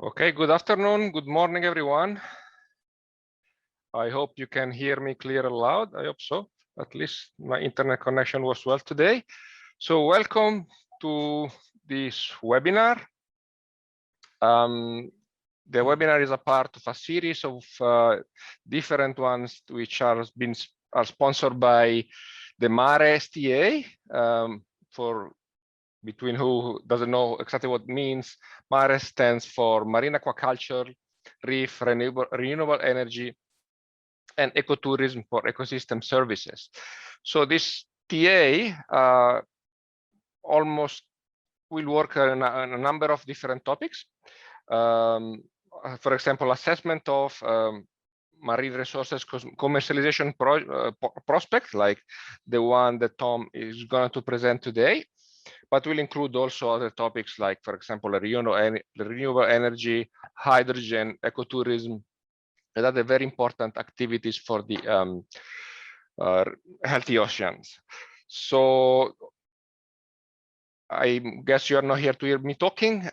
Okay, good afternoon, good morning, everyone. I hope you can hear me clear and loud. I hope so. At least my internet connection was well today. So welcome to this webinar. The webinar is a part of a series of different ones which are sponsored by the MARE STA. For between who doesn't know exactly what it means, MARE stands for Marine Aquaculture, Reef, Renewable Energy, and Ecotourism for Ecosystem Services. So this TA almost will work on a number of different topics. For example, assessment of marine resources commercialization prospect, like the one that Tom is going to present today, but will include also other topics like, for example, renewable energy, hydrogen, ecotourism, and other very important activities for the healthy oceans. So I guess you are not here to hear me talking.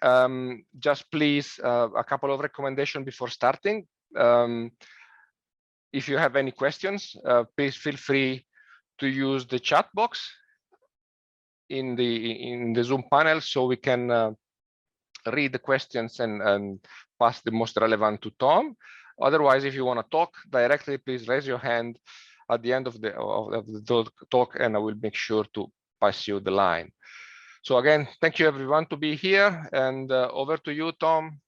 Just please, a couple of recommendations before starting. If you have any questions, please feel free to use the chat box in the Zoom panel, so we can read the questions and pass the most relevant to Tom. Otherwise, if you want to talk directly, please raise your hand at the end of the talk, and I will make sure to pass you the line. So again, thank you everyone to be here, and over to you, Tom.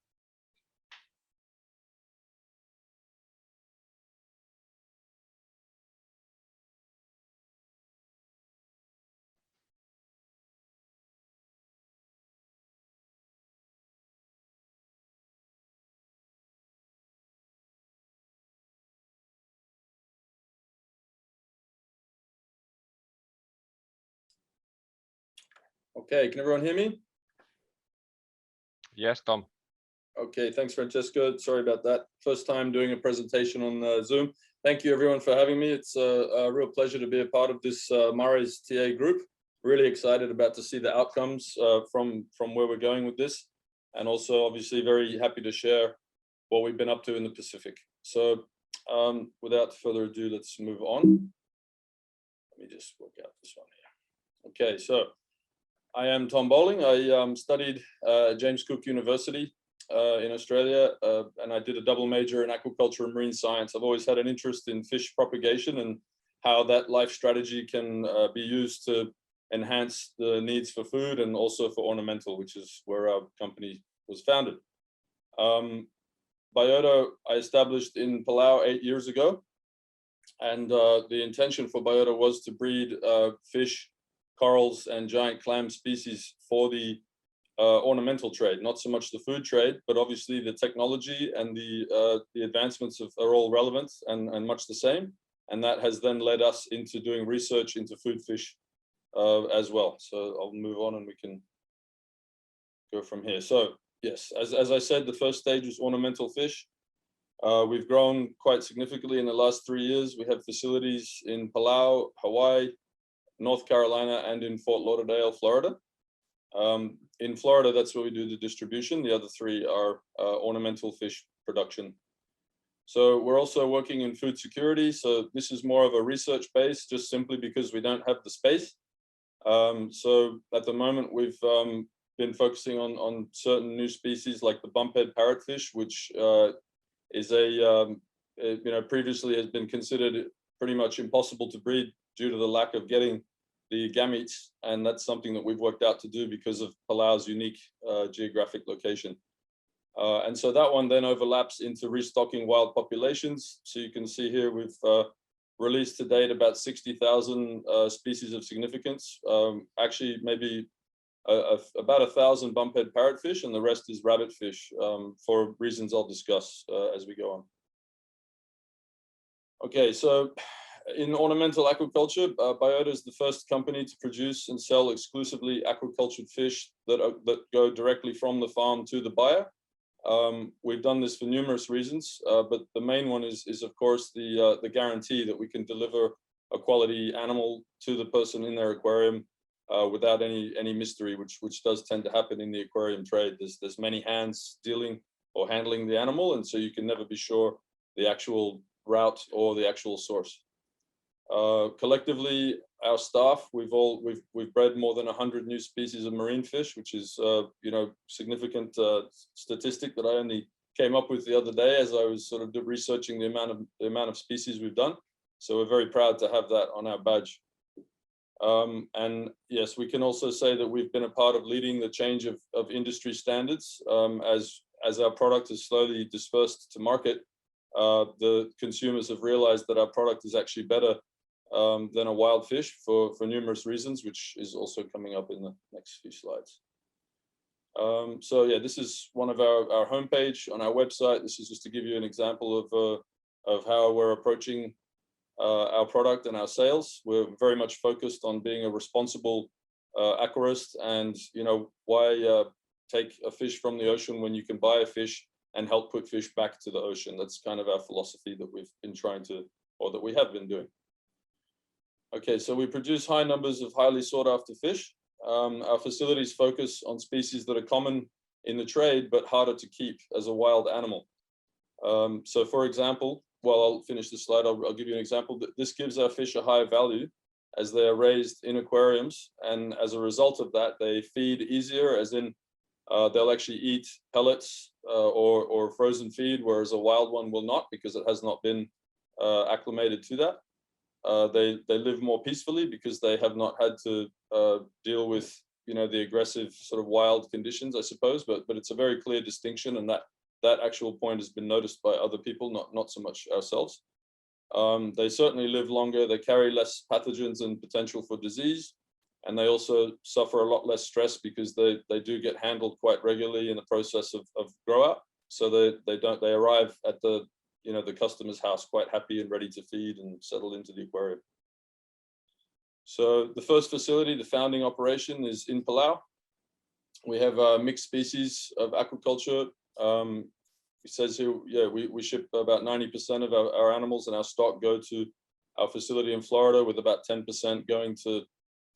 Okay, can everyone hear me? Yes, Tom. Okay, thanks, Francesco. Sorry about that. First time doing a presentation on Zoom. Thank you, everyone, for having me. It's a real pleasure to be a part of this MARE's TA group. Really excited about to see the outcomes from where we're going with this. And also, obviously, very happy to share what we've been up to in the Pacific. So without further ado, let's move on. Let me just work out this one here. Okay, so I am Tom Bowling. I studied at James Cook University in Australia, and I did a double major in aquaculture and marine science. I've always had an interest in fish propagation and how that life strategy can be used to enhance the needs for food and also for Ornamental, which is where our company was founded. Biota I established in Palau 8 years ago, and the intention for Biota was to breed fish, corals, and giant clam species for the ornamental trade, not so much the food trade, but obviously the technology and the advancements are all relevant and much the same. And that has then led us into doing research into food fish as well. So I'll move on and we can go from here. So yes, as I said, the first stage was ornamental fish. We've grown quite significantly in the last 3 years. We have facilities in Palau, Hawaii, North Carolina, and in Fort Lauderdale, Florida. In Florida, that's where we do the distribution. The other 3 are ornamental fish production. So we're also working in food security. So this is more of a research base, just simply because we don't have the space. So at the moment, we've been focusing on certain new species like the bumphead parrotfish, which is previously has been considered pretty much impossible to breed due to the lack of getting the gametes, and that's something that we've worked out to do because of Palau's unique geographic location. And so that one then overlaps into restocking wild populations. So you can see here we've released to date about 60,000 species of significance. Actually, maybe about 1,000 bumphead parrotfish, and the rest is rabbitfish for reasons I'll discuss as we go on. Okay, so in ornamental aquaculture, Biota is the first company to produce and sell exclusively aquacultured fish that go directly from the farm to the buyer. We've done this for numerous reasons, but the main one is of course the guarantee that we can deliver a quality animal to the person in their aquarium without any mystery, which does tend to happen in the aquarium trade. There's many hands dealing or handling the animal, and so you can never be sure the actual route or the actual source. Collectively, our staff, we've bred more than 100 new species of marine fish, which is significant statistic that I only came up with the other day as I was sort of researching the amount of species we've done. So we're very proud to have that on our badge. And yes, we can also say that we've been a part of leading the change of industry standards. As our product is slowly dispersed to market, the consumers have realized that our product is actually better than a wild fish for numerous reasons, which is also coming up in the next few slides. So yeah, this is one of our homepage on our website. This is just to give you an example of how we're approaching our product and our sales. We're very much focused on being a responsible aquarist, and why take a fish from the ocean when you can buy a fish and help put fish back to the ocean. That's kind of our philosophy that we've been trying to, or that we have been doing. Okay, so we produce high numbers of highly sought after fish. Our facilities focus on species that are common in the trade, but harder to keep as a wild animal. So for example, well, I'll finish this slide. I'll give you an example. This gives our fish a high value as they are raised in aquariums. And as a result of that, they feed easier, as in they'll actually eat pellets or frozen feed, whereas a wild one will not, because it has not been acclimated to that. They live more peacefully because they have not had to deal with the aggressive sort of wild conditions, I suppose. But it's a very clear distinction, and that actual point has been noticed by other people, not so much ourselves. They certainly live longer. They carry less pathogens and potential for disease, and they also suffer a lot less stress because they do get handled quite regularly in the process of grow up. So they arrive at the customer's house quite happy and ready to feed and settle into the aquarium. So the first facility, the founding operation, is in Palau. We have a mixed species of aquaculture. It says here, yeah, we ship about 90% of our animals and our stock go to our facility in Florida, with about 10% going to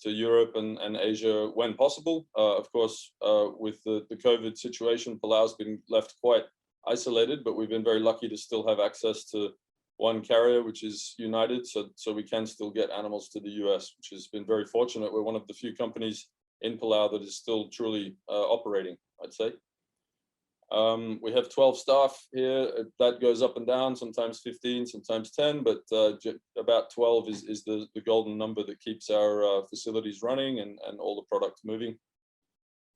Europe and Asia when possible. Of course, with the COVID situation, Palau's been left quite isolated, but we've been very lucky to still have access to one carrier, which is United, so we can still get animals to the US, which has been very fortunate. We're one of the few companies in Palau that is still truly operating, I'd say. We have 12 staff here. That goes up and down, sometimes 15, sometimes 10, but about 12 is the golden number that keeps our facilities running and all the product moving.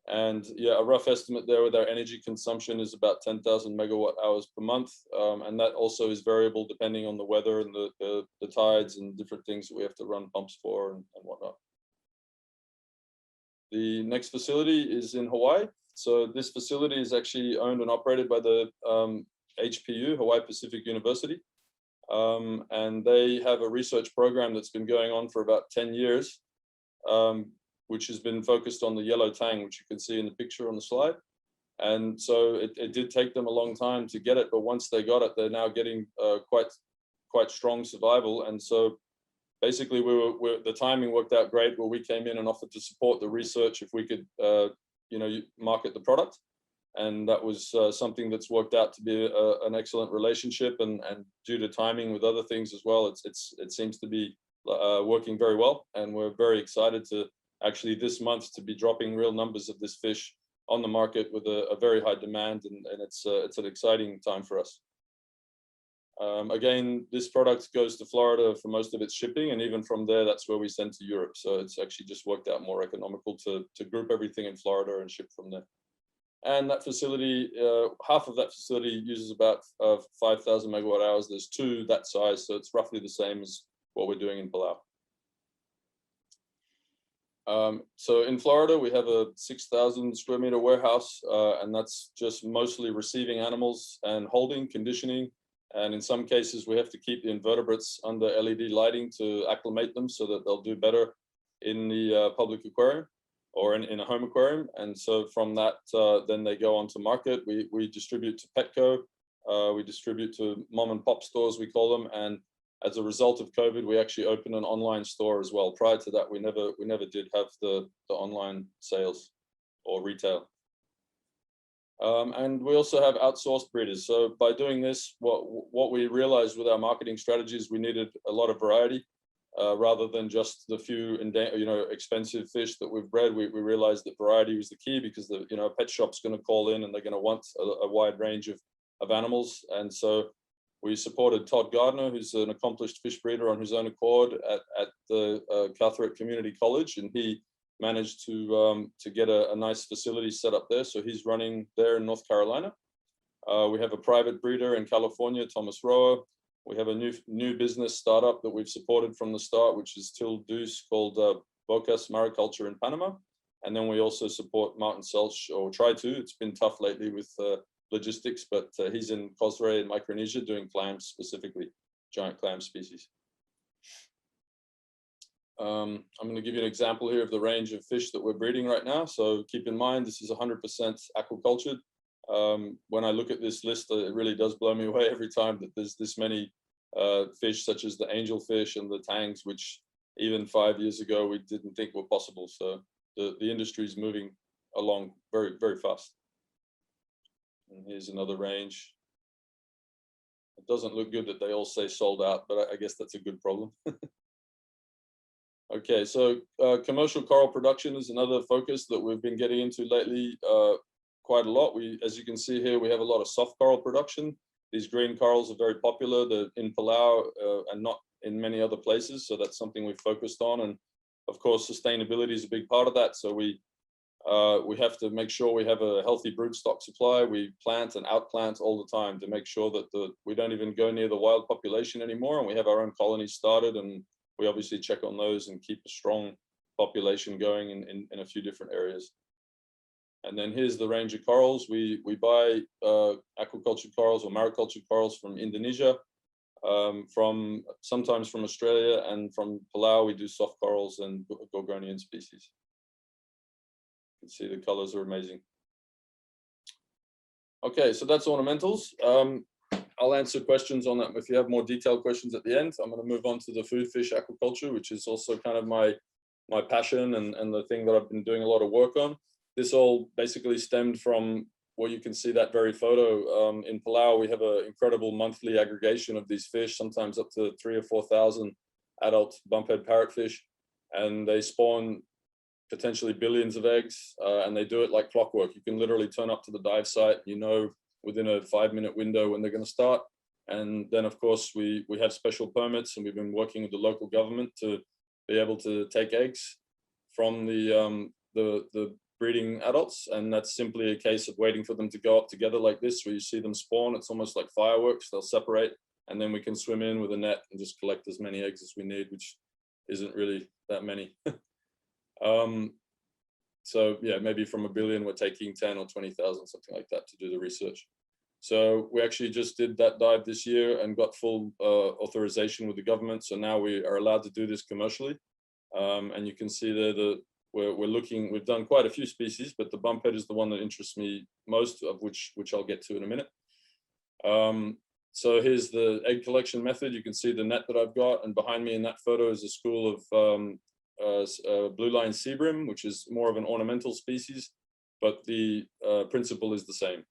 And yeah, a rough estimate there with our energy consumption is about 10,000 megawatt hours per month. And that also is variable depending on the weather and the tides and different things that we have to run pumps for and whatnot. The next facility is in Hawaii. So this facility is actually owned and operated by the HPU, Hawaii Pacific University. And they have a research program that's been going on for about 10 years. Which has been focused on the yellow tang, which you can see in the picture on the slide. And so it did take them a long time to get it, but once they got it, they're now getting quite strong survival. And so basically the timing worked out great, where we came in and offered to support the research if we could market the product. And that was something that's worked out to be an excellent relationship, and due to timing with other things as well, it seems to be working very well. And we're very excited to actually this month to be dropping real numbers of this fish on the market with a very high demand, and it's an exciting time for us. Again, this product goes to Florida for most of its shipping, and even from there, that's where we send to Europe. So it's actually just worked out more economical to group everything in Florida and ship from there. And that facility, half of that facility uses about 5,000 megawatt hours. There's two that size, so it's roughly the same as what we're doing in Palau. So in Florida, we have a 6,000 square meter warehouse, and that's just mostly receiving animals and holding, conditioning. And in some cases, we have to keep the invertebrates under LED lighting to acclimate them so that they'll do better in the public aquarium or in a home aquarium. And so from that, then they go on to market. We distribute to Petco, we distribute to mom and pop stores, we call them. And as a result of COVID, we actually opened an online store as well. Prior to that, we never did have the online sales or retail. And we also have outsourced breeders. So by doing this, what we realized with our marketing strategies, we needed a lot of variety rather than just the few expensive fish that we've bred. We realized that variety was the key, because the a pet shop's going to call in and they're going to want a wide range of animals. And so we supported Todd Gardner, who's an accomplished fish breeder on his own accord at the Carteret Community College, and he managed to get a nice facility set up there. So he's running there in North Carolina. We have a private breeder in California, Thomas Roa. We have a new business startup that we've supported from the start, which is Till Deuce, called Bocas Mariculture in Panama. And then we also support Martin Selch, or try to. It's been tough lately with logistics, but he's in Cosray in Micronesia doing clams, specifically giant clam species. I'm going to give you an example here of the range of fish that we're breeding right now. So keep in mind, this is 100% aquacultured. When I look at this list, it really does blow me away every time that there's this many fish, such as the angelfish and the tangs, which even 5 years ago we didn't think were possible. So the industry is moving along very, very fast. And here's another range. It doesn't look good that they all say sold out, but I guess that's a good problem. Okay, so commercial coral production is another focus that we've been getting into lately quite a lot. As you can see here, we have a lot of soft coral production. These green corals are very popular. They're in Palau and not in many other places. So that's something we've focused on. And of course, sustainability is a big part of that. So we have to make sure we have a healthy broodstock supply. We plant and outplant all the time to make sure that we don't even go near the wild population anymore. And we have our own colonies started, and we obviously check on those and keep a strong population going in a few different areas. And then here's the range of corals. We buy aquaculture corals or mariculture corals from Indonesia, sometimes from Australia, and from Palau we do soft corals and Gorgonian species. You can see the colors are amazing. Okay, so that's ornamentals. I'll answer questions on that if you have more detailed questions at the end. I'm going to move on to the food fish aquaculture, which is also kind of my passion and the thing that I've been doing a lot of work on. This all basically stemmed from where you can see that very photo. In Palau, we have an incredible monthly aggregation of these fish, sometimes up to 3,000 or 4,000 adult bumphead parrotfish, and they spawn potentially billions of eggs, and they do it like clockwork. You can literally turn up to the dive site, within a 5-minute window when they're going to start. And then, of course, we have special permits, and we've been working with the local government to be able to take eggs from the breeding adults. And that's simply a case of waiting for them to go up together like this, where you see them spawn. It's almost like fireworks. They'll separate, and then we can swim in with a net and just collect as many eggs as we need, which isn't really that many. So yeah, maybe from 1 billion, we're taking 10 or 20,000, something like that, to do the research. So we actually just did that dive this year and got full authorization with the government. So now we are allowed to do this commercially. And you can see there we've done quite a few species, but the bumphead is the one that interests me most, of which I'll get to in a minute. So here's the egg collection method. You can see the net that I've got, and behind me in that photo is a school of blue line sea bream, which is more of an ornamental species, but the principle is the same.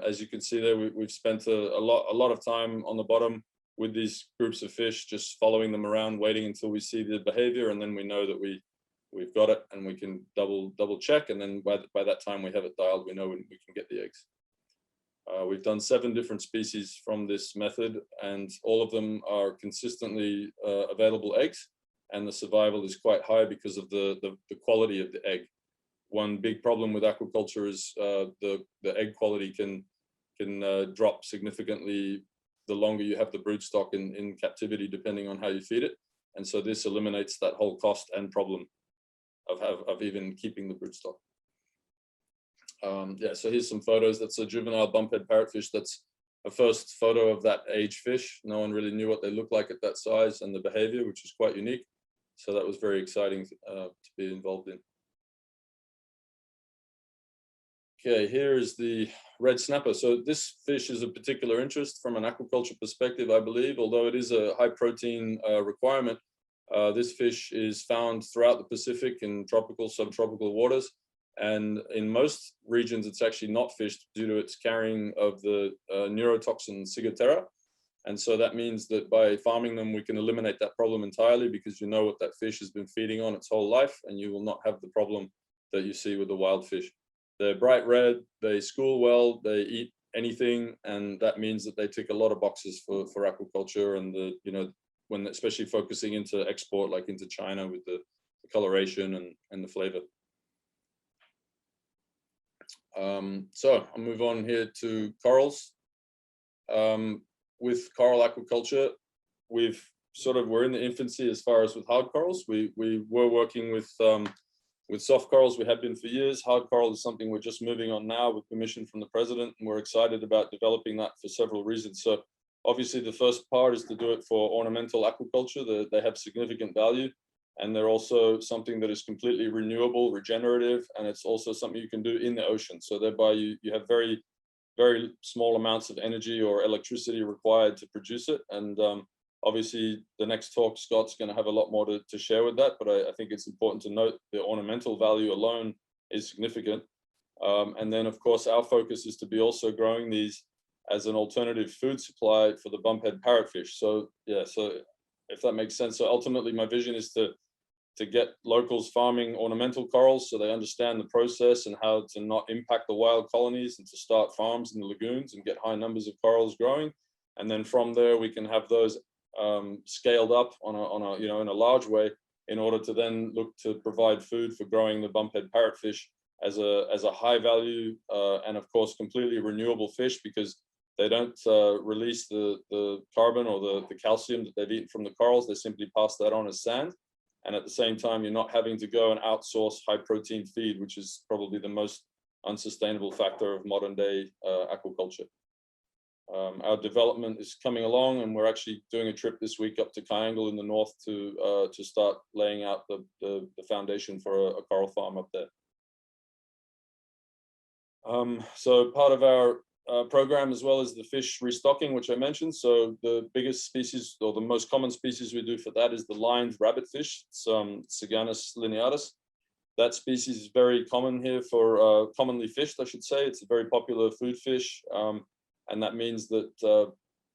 As you can see there, we've spent a lot of time on the bottom with these groups of fish, just following them around, waiting until we see the behavior, and then we know that we've got it, and we can double check, and then by that time we have it dialed, we know when we can get the eggs. We've done 7 different species from this method, and all of them are consistently available eggs, and the survival is quite high because of the quality of the egg. One big problem with aquaculture is the egg quality can drop significantly the longer you have the broodstock in captivity, depending on how you feed it. And so this eliminates that whole cost and problem of even keeping the broodstock. Yeah, so here's some photos. That's a juvenile bumphead parrotfish. That's a first photo of that age fish. No one really knew what they looked like at that size and the behavior, which is quite unique. So that was very exciting to be involved in. Okay, here is the red snapper. So this fish is of particular interest from an aquaculture perspective, I believe, although it is a high protein requirement. This fish is found throughout the Pacific in tropical, subtropical waters. And in most regions, it's actually not fished due to its carrying of the neurotoxin ciguatera. And so that means that by farming them, we can eliminate that problem entirely, because you know what that fish has been feeding on its whole life, and you will not have the problem that you see with the wild fish. They're bright red, they school well, they eat anything, and that means that they tick a lot of boxes for aquaculture, and the, you know, when especially focusing into export, like into China, with the coloration and the flavor. So I'll move on here to corals. With coral aquaculture, we're in the infancy as far as with hard corals. We were working with soft corals. We have been for years. Hard coral is something we're just moving on now with permission from the president, and we're excited about developing that for several reasons. So obviously the first part is to do it for ornamental aquaculture. They have significant value, and they're also something that is completely renewable, regenerative, and it's also something you can do in the ocean. So thereby you have very small amounts of energy or electricity required to produce it. And obviously the next talk, Scott's going to have a lot more to share with that, but I think it's important to note the ornamental value alone is significant. And then of course our focus is to be also growing these as an alternative food supply for the bumphead parrotfish. So yeah, so if that makes sense. So ultimately my vision is to get locals farming ornamental corals so they understand the process and how to not impact the wild colonies, and to start farms in the lagoons and get high numbers of corals growing. And then from there we can have those scaled up on a you know, in a large way, in order to then look to provide food for growing the bumphead parrotfish as a high value and of course completely renewable fish, because they don't release the carbon or the calcium that they've eaten from the corals. They simply pass that on as sand. And at the same time, you're not having to go and outsource high protein feed, which is probably the most unsustainable factor of modern day aquaculture. Our development is coming along, and we're actually doing a trip this week up to Kyangle in the north to start laying out the foundation for a coral farm up there. So part of our program as well as the fish restocking, which I mentioned. So the biggest species, or the most common species we do for that, is the lined rabbitfish. It's Siganus lineatus. That species is very common here for commonly fished, I should say. It's a very popular food fish, and that means that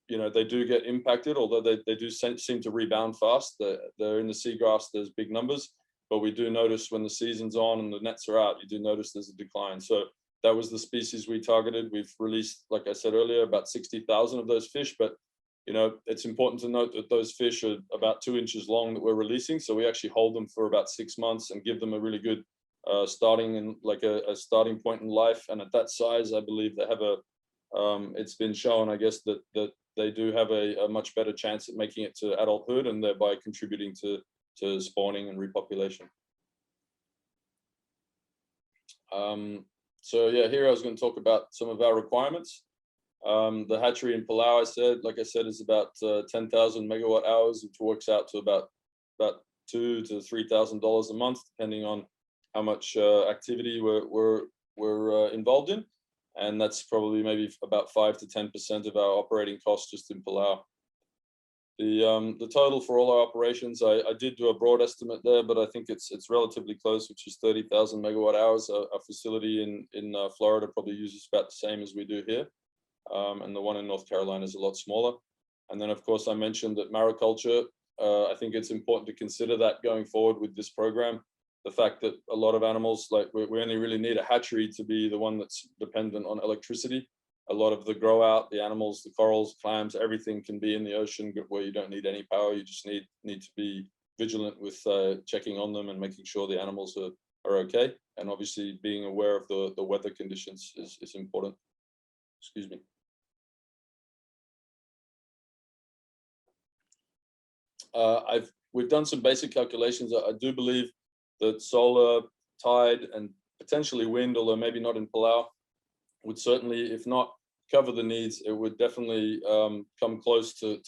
you know, they do get impacted, although they do seem to rebound fast. They're in the seagrass, there's big numbers, but we do notice when the season's on and the nets are out, you do notice there's a decline. So that was the species we targeted. We've released, like I said earlier, about 60,000 of those fish, but you know, it's important to note that those fish are about 2 inches long that we're releasing. So we actually hold them for about 6 months and give them a really good starting and like a starting point in life. And at that size, I believe they have it's been shown, I guess, that they do have a much better chance at making it to adulthood, and thereby contributing to spawning and repopulation. So yeah, here I was going to talk about some of our requirements. The hatchery in Palau, like I said, is about 10,000 megawatt hours, which works out to about $2,000 to $3,000 a month, depending on how much activity we're involved in, and that's probably maybe about 5 to 10% of our operating costs just in Palau. The total for all our operations, I did do a broad estimate there, but I think it's relatively close, which is 30,000 megawatt hours. Our facility in Florida probably uses about the same as we do here, and the one in North Carolina is a lot smaller. And then, of course, I mentioned that mariculture. I think it's important to consider that going forward with this program. The fact that a lot of animals, like we only really need a hatchery to be the one that's dependent on electricity. A lot of the grow out, the animals, the corals, clams, everything can be in the ocean where you don't need any power. You just need to be vigilant with checking on them and making sure the animals are okay. And obviously being aware of the weather conditions is important. Excuse me. We've done some basic calculations. I do believe that solar, tide, and potentially wind, although maybe not in Palau, would certainly, if not cover the needs, it would definitely come close to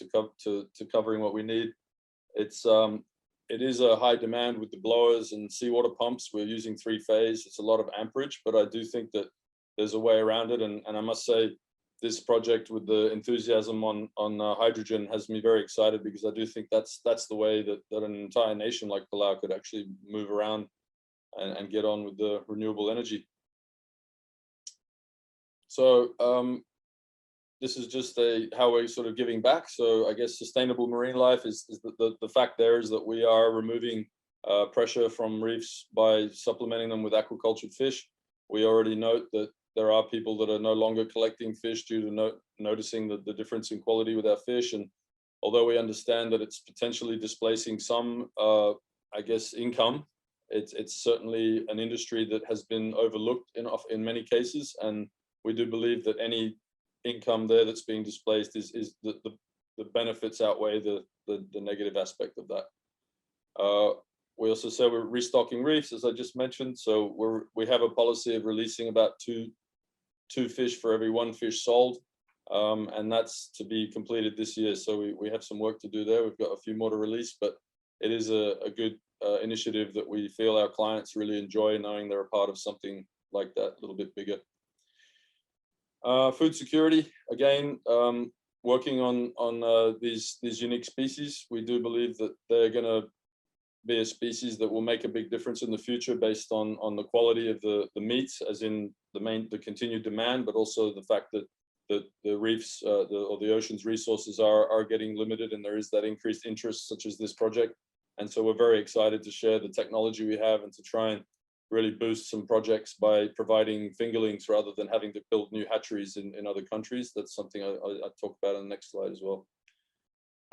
covering what we need. It is a high demand with the blowers and seawater pumps. We're using 3-phase. It's a lot of amperage, but I do think that there's a way around it. And I must say, this project with the enthusiasm on hydrogen has me very excited, because I do think that's the way that an entire nation like Palau could actually move around and get on with the renewable energy. So this is just how we're sort of giving back. So I guess sustainable marine life is the fact there is that we are removing pressure from reefs by supplementing them with aquacultured fish. We already note that there are people that are no longer collecting fish due to noticing the difference in quality with our fish. And although we understand that it's potentially displacing some, I guess, income, it's certainly an industry that has been overlooked in many cases. And we do believe that any income there that's being displaced is the benefits outweigh the negative aspect of that. We also say we're restocking reefs, as I just mentioned. So we have a policy of releasing about two fish for every one fish sold, and that's to be completed this year. So we have some work to do there. We've got a few more to release, but it is a good initiative that we feel our clients really enjoy, knowing they're a part of something like that, a little bit bigger. Food security, again, working on these unique species. We do believe that they're going to be a species that will make a big difference in the future based on the quality of the meats, as in the continued demand, but also the fact that the reefs or the ocean's resources are getting limited, and there is that increased interest, such as this project. And so we're very excited to share the technology we have and to try and really boost some projects by providing fingerlings rather than having to build new hatcheries in other countries. That's something I talk about on the next slide as well.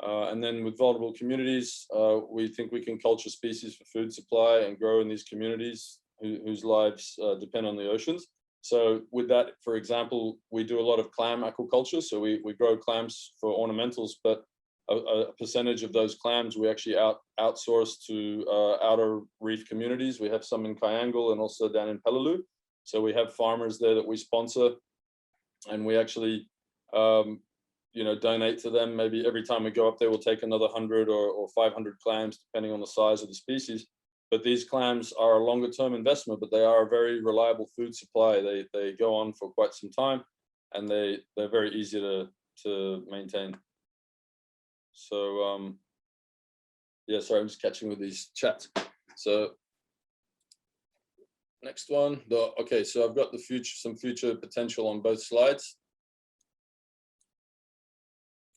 And then with vulnerable communities, we think we can culture species for food supply and grow in these communities whose lives depend on the oceans. So with that, for example, we do a lot of clam aquaculture. So we grow clams for ornamentals, but a percentage of those clams we actually outsource to outer reef communities. We have some in Kyangle and also down in Palau. So we have farmers there that we sponsor, and we actually donate to them. Maybe every time we go up there, we'll take another 100 or 500 clams, depending on the size of the species. But these clams are a longer term investment, but they are a very reliable food supply. They go on for quite some time, and they're very easy to maintain. So yeah, sorry, I'm just catching with these chats. So next one, okay, so I've got some future potential on both slides.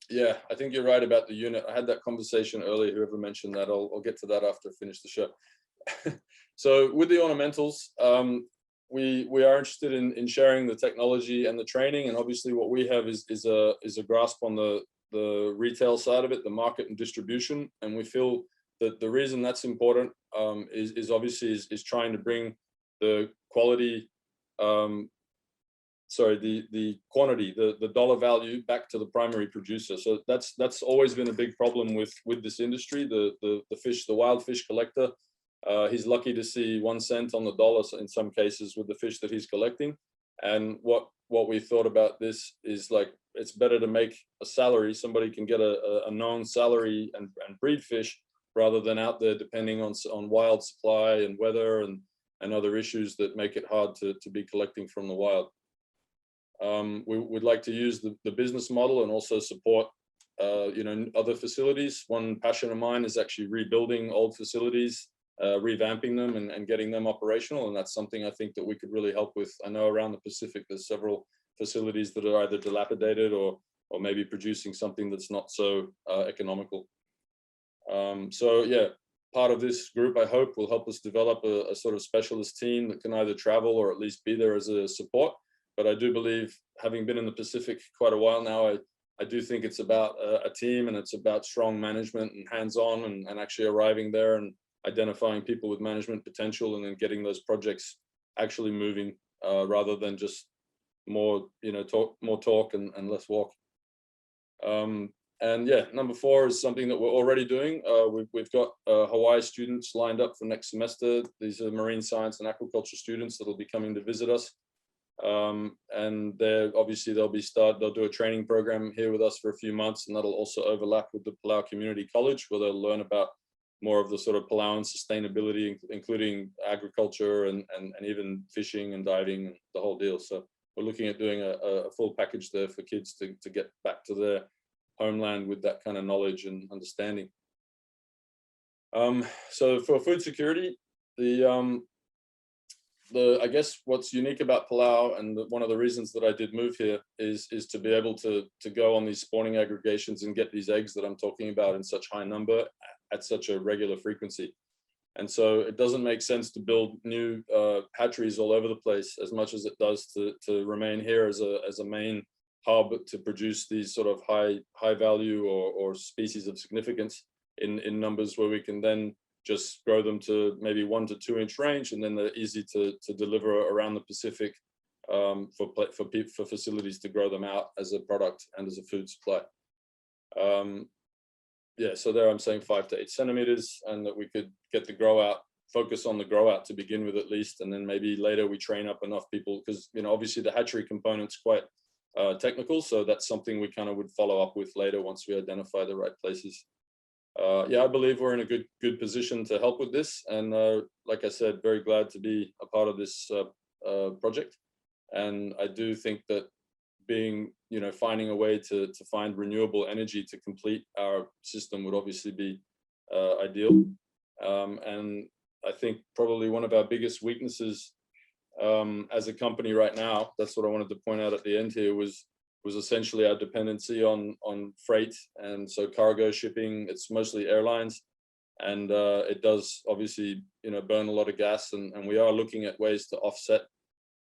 Yeah, I think you're right about the unit. I had that conversation earlier, whoever mentioned that. I'll get to that after I finish the show. So with the ornamentals, we are interested in sharing the technology and the training, and obviously what we have is a grasp on the retail side of it, the market and distribution. And we feel that the reason that's important is obviously trying to bring the quality, the quantity, the dollar value back to the primary producer. So that's always been a big problem with this industry. The wild fish collector, he's lucky to see 1 cent on the dollar in some cases with the fish that he's collecting. And what we thought about this is, like, it's better to make a salary. Somebody can get a known salary and breed fish rather than out there depending on wild supply and weather and other issues that make it hard to be collecting from the wild. We would like to use the business model and also support other facilities. One passion of mine is actually rebuilding old facilities, revamping them and getting them operational, and that's something I think that we could really help with. I know around the Pacific there's several facilities that are either dilapidated or maybe producing something that's not so economical. So yeah, part of this group, I hope, will help us develop a sort of specialist team that can either travel or at least be there as a support. But I do believe, having been in the Pacific quite a while now, I do think it's about a team, and it's about strong management and hands-on and actually arriving there and identifying people with management potential and then getting those projects actually moving rather than just more talk and less walk. And yeah, number 4 is something that we're already doing. We've got Hawaii students lined up for next semester. These are marine science and aquaculture students that will be coming to visit us. And they'll do a training program here with us for a few months, and that'll also overlap with the Palau Community College, where they'll learn about more of the sort of Palauan sustainability, including agriculture and even fishing and diving and the whole deal. So we're looking at doing a full package there for kids to get back to their homeland with that kind of knowledge and understanding. So for food security, I guess what's unique about Palau, and one of the reasons that I did move here, is to be able to go on these spawning aggregations and get these eggs that I'm talking about in such high number at such a regular frequency. And so it doesn't make sense to build new hatcheries all over the place as much as it does to remain here as a main hub to produce these sort of high value or species of significance in numbers where we can then just grow them to maybe 1 to 2 inch range, and then they're easy to deliver around the Pacific for facilities to grow them out as a product and as a food supply. Yeah, so there I'm saying 5 to 8 centimeters, and that we could get the grow out, focus on the grow out to begin with at least, and then maybe later we train up enough people, because obviously the hatchery component's quite technical, so that's something we kind of would follow up with later once we identify the right places. Yeah, I believe we're in a good position to help with this, and like I said, very glad to be a part of this project. And I do think that finding a way to find renewable energy to complete our system would obviously be ideal. And I think probably one of our biggest weaknesses as a company right now, that's what I wanted to point out at the end here, was essentially our dependency on freight. And so cargo shipping, it's mostly airlines, and it does obviously burn a lot of gas, and we are looking at ways to offset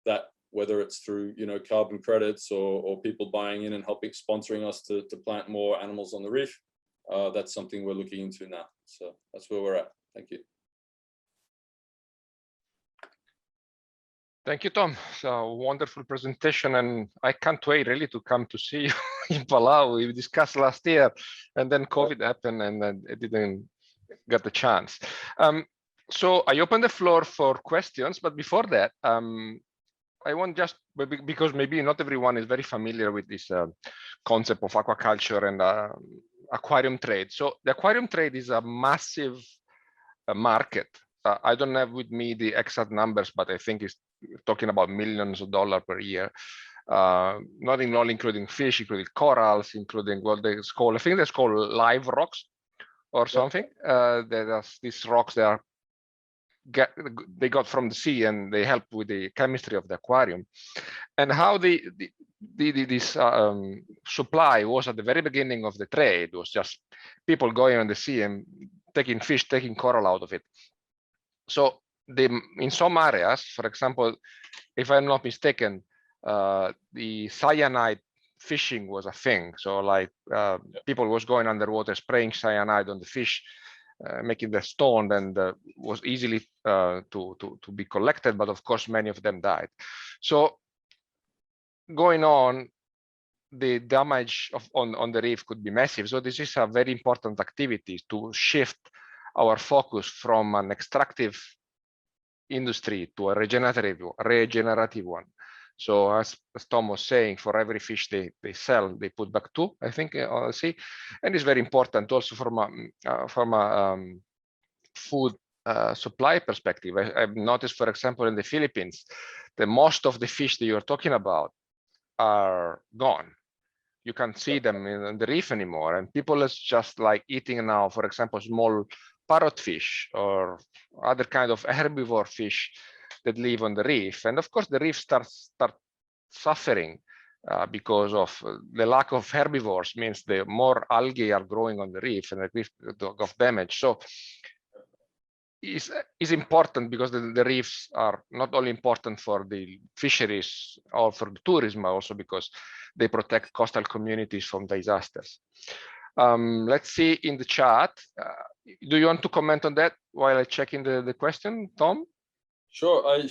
that, whether it's through carbon credits or people buying in and sponsoring us to plant more animals on the reef. That's something we're looking into now. So that's where we're at. Thank you. Thank you, Tom. So wonderful presentation, and I can't wait really to come to see you in Palau. We discussed last year, and then COVID happened, and then it didn't get the chance. So I open the floor for questions, but before that, I want just, because maybe not everyone is very familiar with this concept of aquaculture and aquarium trade. So the aquarium trade is a massive market. I don't have with me the exact numbers, but I think it's talking about millions of dollars per year. Not including fish, including corals, including what they call, I think that's called live rocks or something. There's these rocks that they got from the sea, and they help with the chemistry of the aquarium. And how this supply was at the very beginning of the trade was just people going on the sea and taking fish, taking coral out of it. So in some areas, for example, if I'm not mistaken, the cyanide fishing was a thing. So like people was going underwater, spraying cyanide on the fish, making them stoned, and was easily to be collected. But of course, many of them died. So going on, the damage on the reef could be massive. So this is a very important activity to shift our focus from an extractive industry to a regenerative one. So as Tom was saying, for every fish they sell, they put back 2, I think, on the sea. And it's very important also from a food supply perspective. I've noticed, for example, in the Philippines, that most of the fish that you're talking about are gone. You can't see them in the reef anymore, and people is just like eating now, for example, small parrotfish or other kind of herbivore fish that live on the reef. And of course, the reef start suffering because of the lack of herbivores. Means the more algae are growing on the reef, and the reef of damage. So is important because the reefs are not only important for the fisheries or for the tourism, but also because they protect coastal communities from disasters. Let's see in the chat. Do you want to comment on that while I check in the question, Tom? Sure. I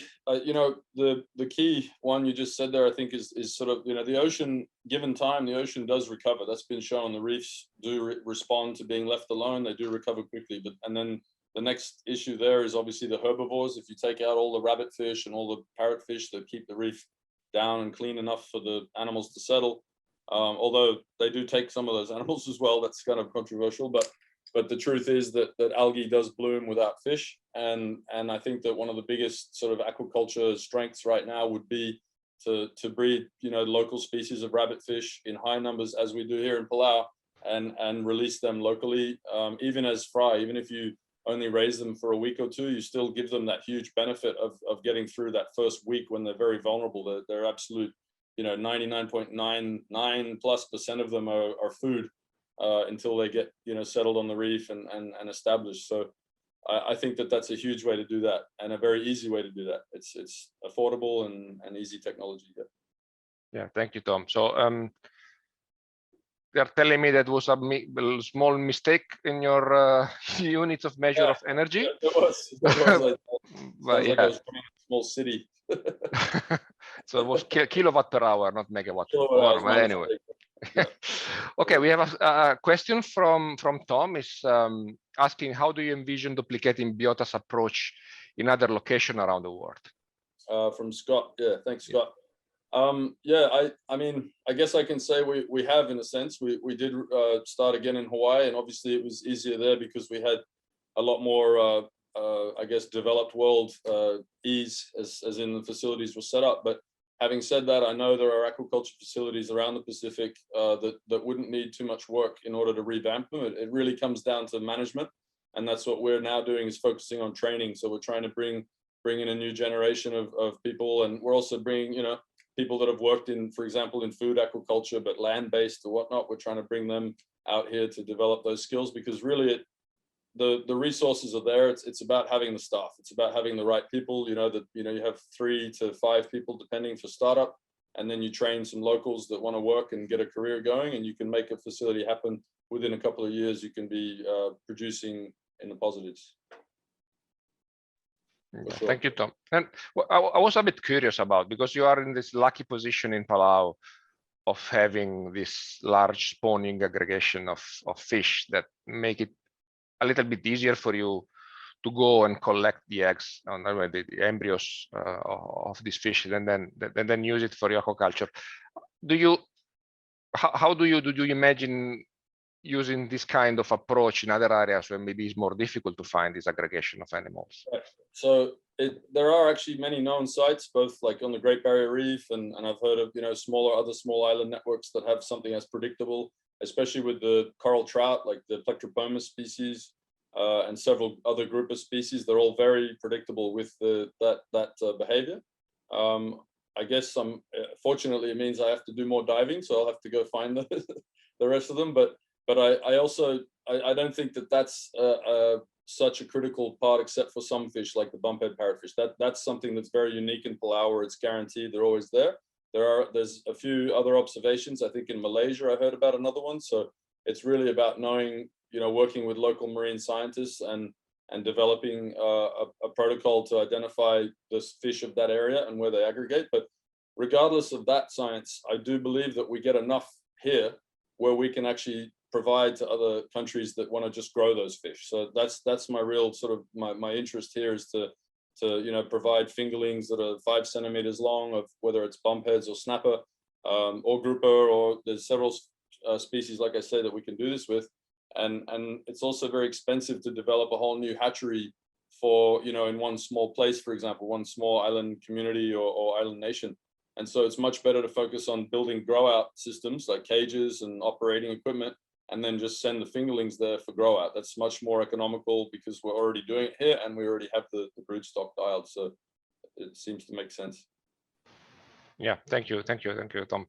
the key one you just said there, I think, is sort of, the ocean, given time, the ocean does recover. That's been shown. The reefs do respond to being left alone. They do recover quickly. And then the next issue there is obviously the herbivores. If you take out all the rabbit fish and all the parrotfish that keep the reef down and clean enough for the animals to settle, although they do take some of those animals as well, that's kind of controversial. But the truth is that algae does bloom without fish, and I think that one of the biggest sort of aquaculture strengths right now would be to breed local species of rabbit fish in high numbers, as we do here in Palau, and release them locally, even as fry. Even if you only raise them for a week or two, you still give them that huge benefit of getting through that first week when they're very vulnerable. They're absolute, 99.99+% of them are food until they get, settled on the reef and established. So I think that's a huge way to do that, and a very easy way to do that. It's affordable and easy technology. Yeah, thank you, Tom. So they're telling me that was a small mistake in your units of measure of energy. Yeah, it was. But yeah, like I was from a small city. So it was kilowatt per hour, not megawatt per hour. But anyway. Yeah. Okay, we have a question from Tom. Is asking, how do you envision duplicating Biota's approach in other locations around the world? From Scott. Yeah, thanks, Scott. I mean, I guess I can say we have, in a sense. We did start again in Hawaii, and obviously it was easier there because we had a lot more, I guess, developed world ease as in the facilities were set up. But having said that, I know there are aquaculture facilities around the Pacific that wouldn't need too much work in order to revamp them. It really comes down to management, and that's what we're now doing, is focusing on training. So we're trying to bring in a new generation of people, and we're also bringing, people that have worked in, for example, in food aquaculture, but land-based or whatnot. We're trying to bring them out here to develop those skills, because really the resources are there. It's about having the staff. It's about having the right people, you have 3 to 5 people depending for startup, and then you train some locals that want to work and get a career going, and you can make a facility happen within a couple of years. You can be producing in the positives. Yeah, sure. Thank you, Tom. And I was a bit curious about, because you are in this lucky position in Palau of having this large spawning aggregation of fish that make it a little bit easier for you to go and collect the eggs, the embryos of these fish, and then use it for your aquaculture. How do you imagine using this kind of approach in other areas where maybe it's more difficult to find this aggregation of animals? So there are actually many known sites, both like on the Great Barrier Reef, and I've heard of other small island networks that have something as predictable, especially with the coral trout, like the Plectropomus species, and several other group of species. They're all very predictable with that behavior. I guess fortunately it means I have to do more diving, so I'll have to go find the rest of them. But I also don't think that's such a critical part, except for some fish like the bumphead parrotfish. That's something that's very unique in Palau, where it's guaranteed they're always there. There's a few other observations. I think in Malaysia I heard about another one. So it's really about knowing, working with local marine scientists and developing a protocol to identify the fish of that area and where they aggregate. But regardless of that science, I do believe that we get enough here where we can actually provide to other countries that want to just grow those fish. So that's my real sort of my interest here, is to provide fingerlings that are 5 centimeters long, of whether it's bumpheads or snapper or grouper, or there's several species, like I say, that we can do this with. And it's also very expensive to develop a whole new hatchery for, in one small place, for example, one small island community or island nation. And so it's much better to focus on building grow out systems like cages and operating equipment, and then just send the fingerlings there for grow out. That's much more economical, because we're already doing it here and we already have the brood stock dialed. So it seems to make sense. Yeah, thank you, Tom.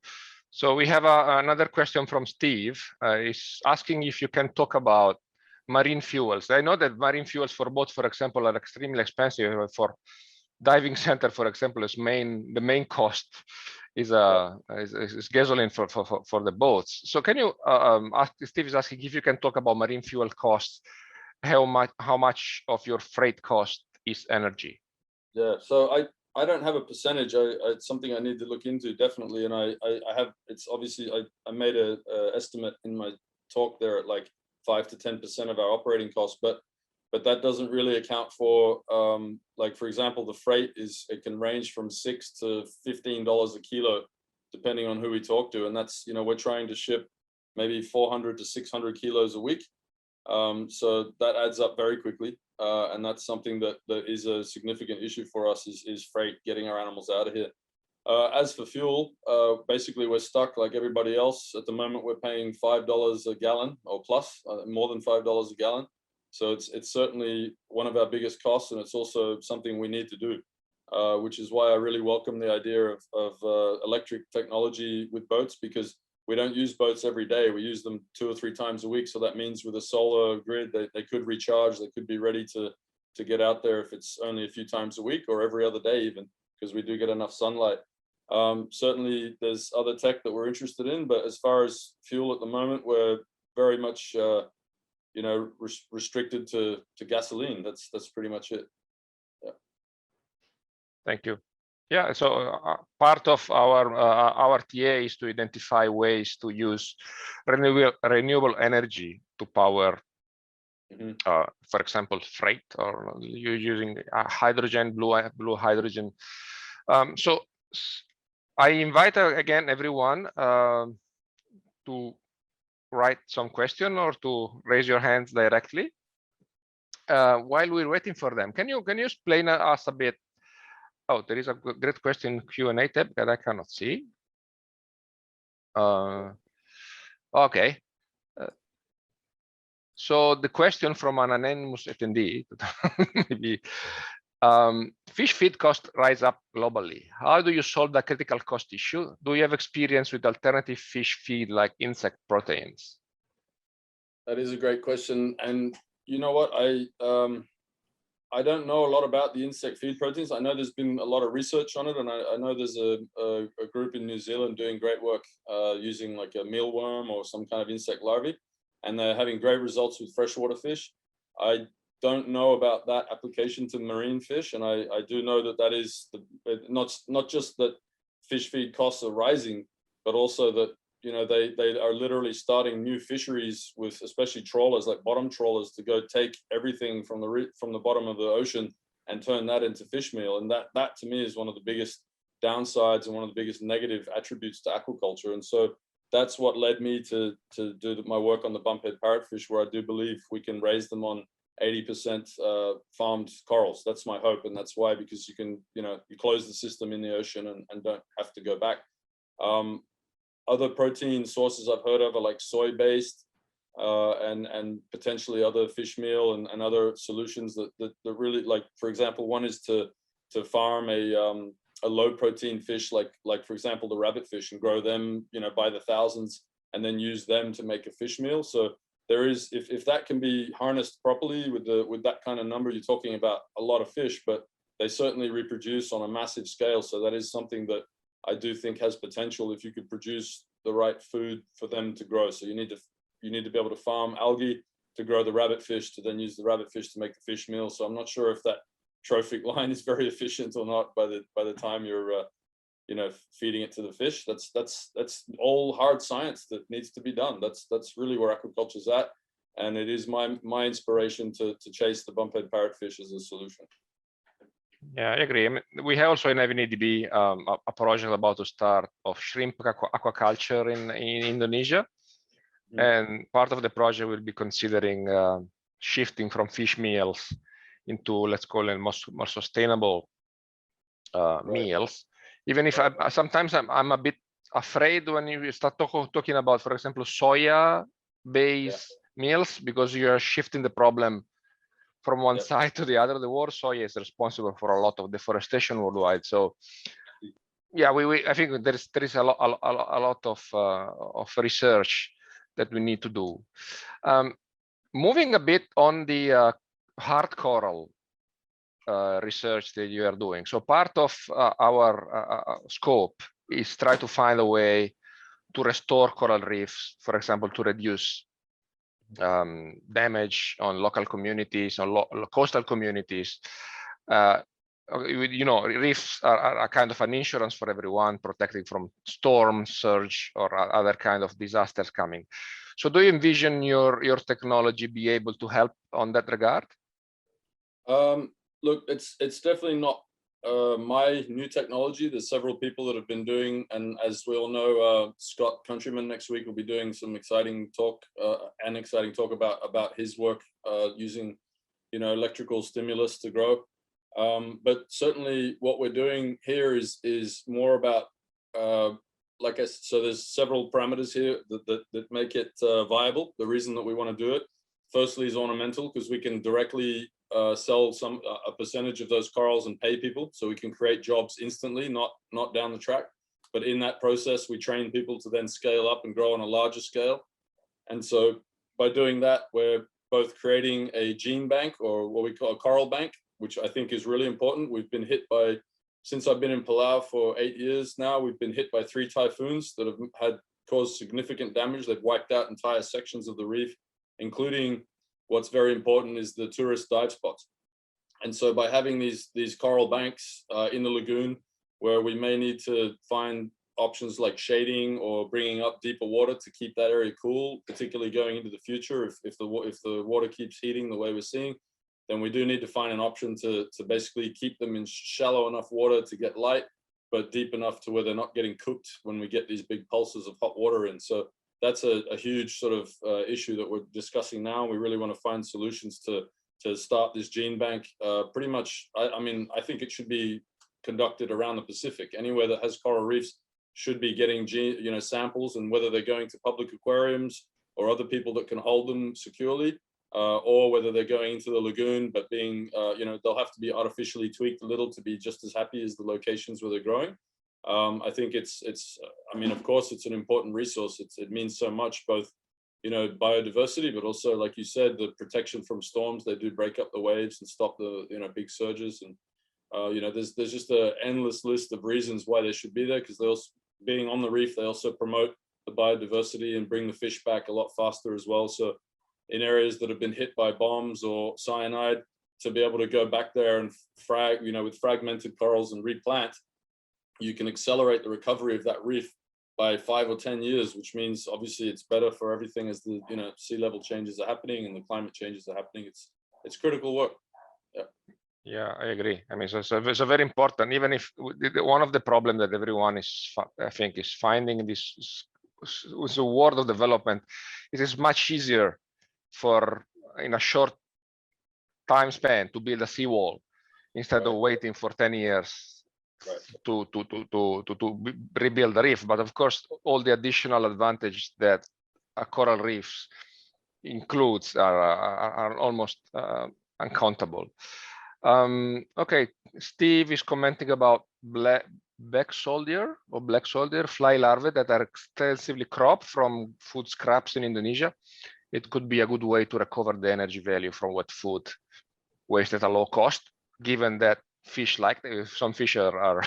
So we have another question from Steve. He's asking if you can talk about marine fuels. I know that marine fuels for boats, for example, are extremely expensive. For diving center, for example, the main cost is gasoline for the boats. So can you Steve is asking if you can talk about marine fuel costs, how much of your freight cost is energy? Yeah, so I don't have a percentage. It's something I need to look into, definitely. And I have, it's obviously, I made a estimate in my talk there at like 5 to 10% of our operating costs, but that doesn't really account for, like, for example, the freight it can range from $6 to $15 a kilo, depending on who we talk to. And that's, we're trying to ship maybe 400 to 600 kilos a week. So that adds up very quickly. And that's something that is a significant issue for us, is freight, getting our animals out of here. As for fuel, basically we're stuck like everybody else. At the moment, we're paying $5 a gallon or plus, more than $5 a gallon. So it's certainly one of our biggest costs, and it's also something we need to do, which is why I really welcome the idea of electric technology with boats, because we don't use boats every day. We use them 2 or 3 times a week. So that means with a solar grid, they could recharge, they could be ready to get out there if it's only a few times a week or every other day even, because we do get enough sunlight. Certainly there's other tech that we're interested in, but as far as fuel at the moment, we're very much restricted to gasoline. That's pretty much it. Yeah. Thank you. Yeah, so part of our TA is to identify ways to use renewable energy to power, for example, freight, or you're using hydrogen, blue hydrogen. So I invite again everyone to write some question or to raise your hands directly while we're waiting for them. Can you explain us a bit? Oh, there is a great question Q&A tab that I cannot see. Okay. So the question from an anonymous attendee, maybe, fish feed costs rise up globally. How do you solve the critical cost issue? Do you have experience with alternative fish feed like insect proteins? That is a great question. And you know what, I don't know a lot about the insect feed proteins. I know there's been a lot of research on it, and I know there's a group in New Zealand doing great work using like a mealworm or some kind of insect larvae, and they're having great results with freshwater fish. I don't know about that application to marine fish, and I do know that is not just that fish feed costs are rising, but also that they are literally starting new fisheries with especially trawlers, like bottom trawlers, to go take everything from the bottom of the ocean and turn that into fish meal. And that to me is one of the biggest downsides and one of the biggest negative attributes to aquaculture. And so that's what led me to do my work on the bumphead parrotfish, where I do believe we can raise them on 80% farmed corals. That's my hope, and that's why, because you can you close the system in the ocean and don't have to go back. Other protein sources I've heard of are like soy-based and potentially other fish meal and other solutions that really, like, for example, one is to farm a low protein fish like for example the rabbit fish, and grow them by the thousands, and then use them to make a fish meal. So there is, if that can be harnessed properly with that kind of number, you're talking about a lot of fish, but they certainly reproduce on a massive scale. So that is something that I do think has potential if you could produce the right food for them to grow. So you need to be able to farm algae to grow the rabbit fish, to then use the rabbit fish to make the fish meal. So I'm not sure if that trophic line is very efficient or not by the time you're feeding it to the fish. That's all hard science that needs to be done. That's really where aquaculture's at, and it is my inspiration to chase the bumphead parrotfish as a solution. Yeah, I agree. I mean, we have also in AVNDB a project about to start of shrimp aquaculture in Indonesia. And part of the project will be considering shifting from fish meals into, let's call it, more sustainable meals. Even if sometimes I'm a bit afraid when you start talking about, for example, soya-based meals, because you are shifting the problem from one side to the other. The world soya is responsible for a lot of deforestation worldwide. So yeah, I think there is a lot of research that we need to do. Moving a bit on the hard coral research that you are doing. So part of our scope is try to find a way to restore coral reefs, for example, to reduce damage on local communities, on coastal communities. Reefs are a kind of an insurance for everyone, protecting from storm, surge, or other kind of disasters coming. So do you envision your technology be able to help on that regard? Look, it's definitely not my new technology. There's several people that have been doing, and as we all know, Scott Countryman next week will be doing some exciting talk about his work using electrical stimulus to grow. But certainly what we're doing here is more about so there's several parameters here that make it viable. The reason that we want to do it: firstly is ornamental, because we can directly sell a percentage of those corals and pay people, so we can create jobs instantly, not down the track. But in that process, we train people to then scale up and grow on a larger scale. And so by doing that, we're both creating a gene bank, or what we call a coral bank, which I think is really important. We've been hit by, since I've been in Palau for 8 years now, we've been hit by 3 typhoons that have caused significant damage. They've wiped out entire sections of the reef, including, what's very important is the tourist dive spots. And so by having these coral banks in the lagoon, where we may need to find options like shading or bringing up deeper water to keep that area cool, particularly going into the future, if the water keeps heating the way we're seeing, then we do need to find an option to basically keep them in shallow enough water to get light, but deep enough to where they're not getting cooked when we get these big pulses of hot water in. So that's a huge sort of issue that we're discussing now. We really want to find solutions to start this gene bank. Pretty much, I mean, I think it should be conducted around the Pacific. Anywhere that has coral reefs should be getting samples, and whether they're going to public aquariums or other people that can hold them securely, or whether they're going into the lagoon, but being, they'll have to be artificially tweaked a little to be just as happy as the locations where they're growing. I think I mean, of course, it's an important resource. It means so much, both, biodiversity, but also, like you said, the protection from storms. They do break up the waves and stop the, big surges. And, there's just an endless list of reasons why they should be there, because they also, being on the reef, they also promote the biodiversity and bring the fish back a lot faster as well. So in areas that have been hit by bombs or cyanide, to be able to go back there and with fragmented corals and replant, you can accelerate the recovery of that reef by 5 or 10 years, which means obviously it's better for everything as the sea level changes are happening and the climate changes are happening. It's critical work. Yeah, I agree. I mean, so it's a very important, even if one of the problems that everyone is, I think, is finding this with the world of development, it is much easier for, in a short time span, to build a seawall instead of waiting for 10 years to rebuild the reef. But of course, all the additional advantages that a coral reef includes are almost uncountable. Okay, Steve is commenting about black soldier fly larvae that are extensively cropped from food scraps in Indonesia. It could be a good way to recover the energy value from wet food waste at a low cost, given that fish, like some fish are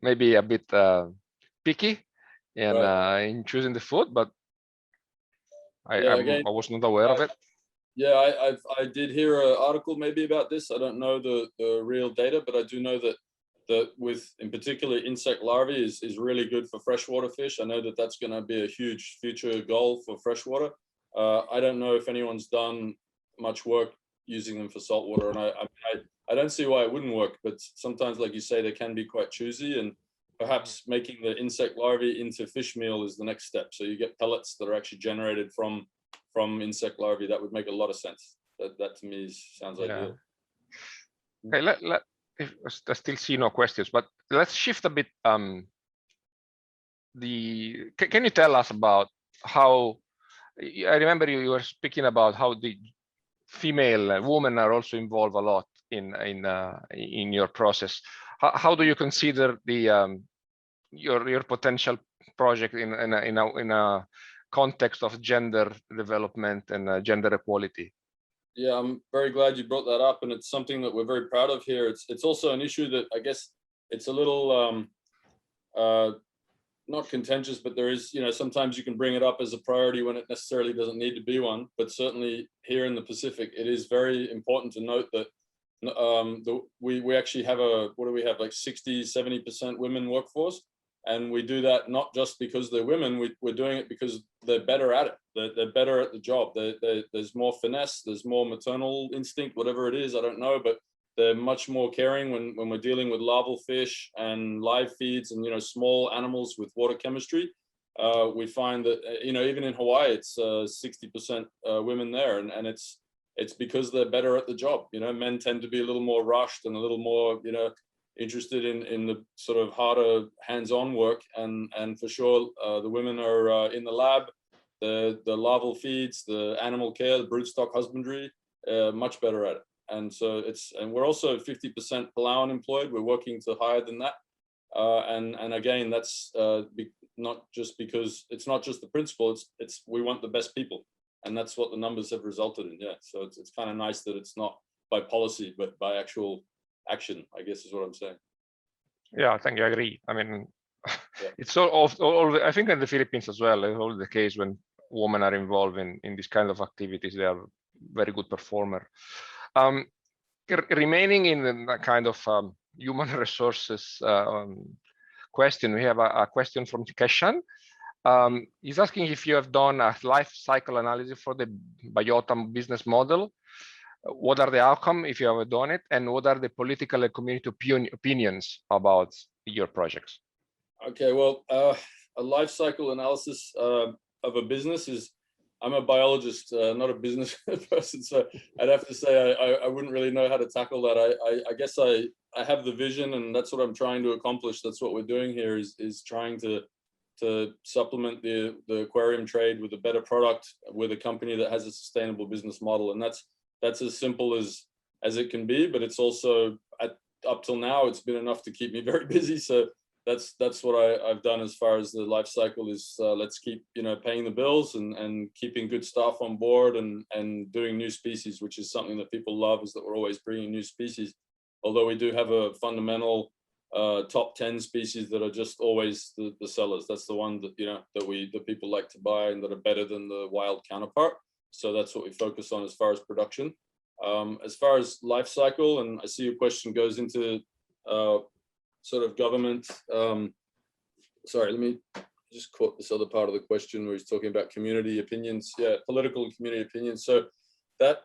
maybe a bit picky in choosing the food, but I was not aware of it. Yeah, I did hear an article maybe about this. I don't know the real data, but I do know that with, in particular, insect larvae is really good for freshwater fish. I know that that's going to be a huge future goal for freshwater. I don't know if anyone's done much work using them for saltwater, and I don't see why it wouldn't work. But sometimes, like you say, they can be quite choosy, and perhaps making the insect larvae into fish meal is the next step. So you get pellets that are actually generated from insect larvae. That would make a lot of sense. That to me sounds ideal. Okay, I still see no questions, but let's shift a bit. Can you tell us about how, I remember you were speaking about how the female women are also involved a lot in your process. How do you consider the your potential project in a context of gender development and gender equality? Yeah, I'm very glad you brought that up, and it's something that we're very proud of here. It's also an issue that I guess it's a little not contentious, but there is, sometimes you can bring it up as a priority when it necessarily doesn't need to be one. But certainly here in the Pacific, it is very important to note that we actually have like 60-70% women workforce. And we do that not just because they're women, we're doing it because they're better at it. They're better at the job. There's more finesse, there's more maternal instinct, whatever it is, I don't know, but they're much more caring when we're dealing with larval fish and live feeds and, small animals with water chemistry. We find that, even in Hawaii, it's 60% women there. And it's because they're better at the job. Men tend to be a little more rushed and a little more, interested in the sort of harder hands-on work, and for sure the women are in the lab. the larval feeds, the animal care, the broodstock husbandry, much better at it. And so we're also 50% Palau unemployed. We're working to higher than that. And again, that's not just because it's not just the principle, it's we want the best people. And that's what the numbers have resulted in. Yeah. So it's kind of nice that it's not by policy, but by actual action, I guess is what I'm saying. Yeah, I think I agree. I mean, yeah. It's all I think in the Philippines as well, it's always the case when women are involved in this kind of activities, they are very good performer. Remaining in the kind of human resources question, we have a question from Keshan. He's asking if you have done a life cycle analysis for the Biota business model. What are the outcomes if you have done it, and what are the political and community opinions about your projects? Okay, well, a life cycle analysis of a business is, I'm a biologist, not a business person, so I'd have to say I wouldn't really know how to tackle that. I guess I have the vision, and that's what I'm trying to accomplish. That's what we're doing here is trying to supplement the aquarium trade with a better product, with a company that has a sustainable business model, and that's as simple as it can be. But it's also up till now, it's been enough to keep me very busy. So that's what I've done as far as the life cycle is. Let's keep paying the bills and keeping good staff on board and doing new species, which is something that people love, is that we're always bringing new species. Although we do have a fundamental top 10 species that are just always the sellers. That's the one that that people like to buy and that are better than the wild counterpart. So that's what we focus on as far as production. As far as life cycle, and I see your question goes into sort of government. Sorry, let me just quote this other part of the question where he's talking about community opinions. Yeah, political and community opinions. So that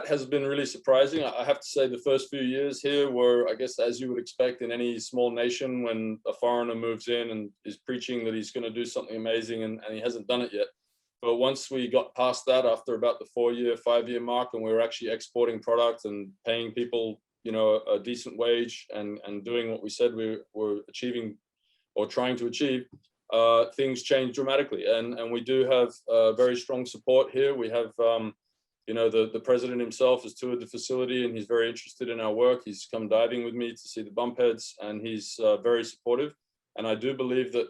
has been really surprising. I have to say the first few years here were, I guess, as you would expect in any small nation, when a foreigner moves in and is preaching that he's going to do something amazing and he hasn't done it yet. But once we got past that, after about the 4-year, 5-year mark, and we were actually exporting product and paying people a decent wage and doing what we said we were achieving or trying to achieve, things changed dramatically. And we do have very strong support here. We have, the president himself has toured the facility and he's very interested in our work. He's come diving with me to see the bump heads, and he's very supportive. And I do believe that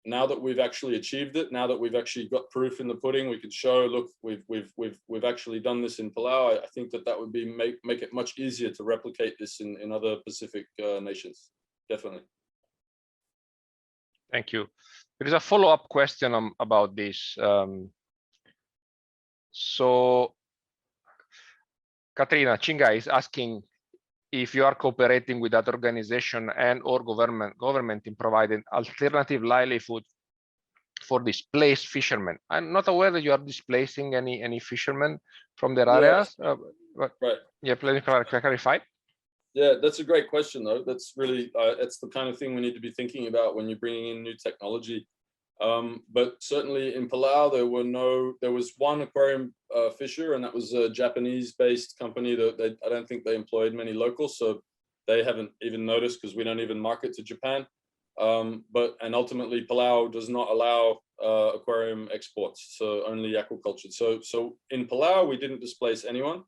now that we've actually achieved it, now that we've actually got proof in the pudding, we could show, look, we've actually done this in Palau. I think that would be make it much easier to replicate this in other Pacific nations. Definitely. Thank you. There is a follow-up question about this. So Katrina Chinga is asking if you are cooperating with that organization and or government in providing alternative livelihood for displaced fishermen. I'm not aware that you are displacing any fishermen from their areas. Right. Yeah, please clarify. Yeah, that's a great question, though. That's really, that's the kind of thing we need to be thinking about when you're bringing in new technology. But certainly in Palau, there was one aquarium fisher, and that was a Japanese-based company that I don't think they employed many locals, so they haven't even noticed because we don't even market to Japan. And ultimately, Palau does not allow aquarium exports, so only aquaculture. So in Palau, we didn't displace anyone.